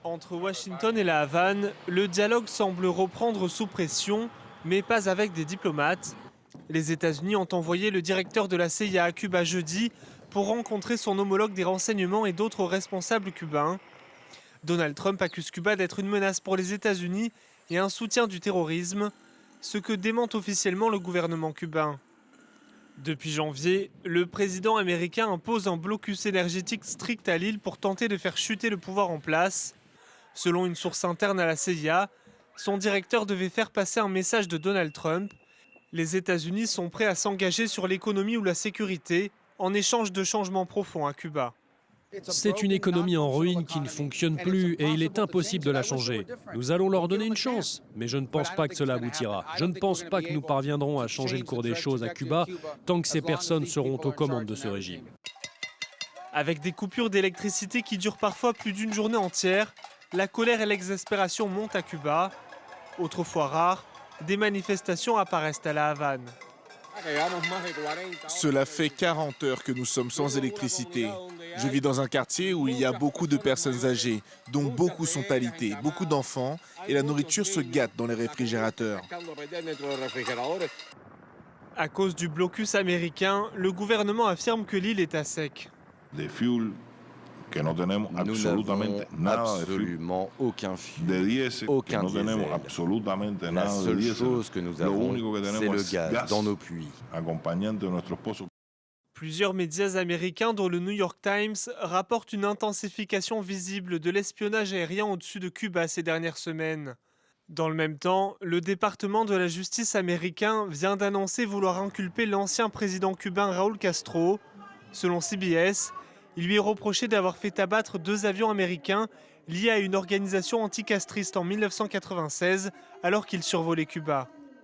Entre Washington et la Havane, le dialogue semble reprendre sous pression, mais pas avec des diplomates. Les États-Unis ont envoyé le directeur de la CIA à Cuba jeudi pour rencontrer son homologue des renseignements et d'autres responsables cubains. Donald Trump accuse Cuba d'être une menace pour les États-Unis et un soutien du terrorisme, ce que dément officiellement le gouvernement cubain. Depuis janvier, le président américain impose un blocus énergétique strict à l'île pour tenter de faire chuter le pouvoir en place. Selon une source interne à la CIA, son directeur devait faire passer un message de Donald Trump. Les États-Unis sont prêts à s'engager sur l'économie ou la sécurité en échange de changements profonds à Cuba. C'est une économie en ruine qui ne fonctionne plus et il est impossible de la changer. Nous allons leur donner une chance, mais je ne pense pas que cela aboutira. Je ne pense pas que nous parviendrons à changer le cours des choses à Cuba tant que ces personnes seront aux commandes de ce régime. Avec des coupures d'électricité qui durent parfois plus d'une journée entière, la colère et l'exaspération montent à Cuba. Autrefois rares, des manifestations apparaissent à la Havane. Cela fait 40 heures que nous sommes sans électricité. Je vis dans un quartier où il y a beaucoup de personnes âgées, dont beaucoup sont alitées, beaucoup d'enfants, et la nourriture se gâte dans les réfrigérateurs. À cause du blocus américain, le gouvernement affirme que l'île est à sec. Nous n'avons absolument aucun fuel, aucun diesel. La seule chose que nous avons, c'est le gaz dans nos puits. Plusieurs médias américains, dont le New York Times, rapportent une intensification visible de l'espionnage aérien au-dessus de Cuba ces dernières semaines. Dans le même temps, le département de la justice américain vient d'annoncer vouloir inculper l'ancien président cubain Raúl Castro. Selon CBS, il lui est reproché d'avoir fait abattre 2 avions américains liés à une organisation anticastriste en 1996 alors qu'il survolait Cuba.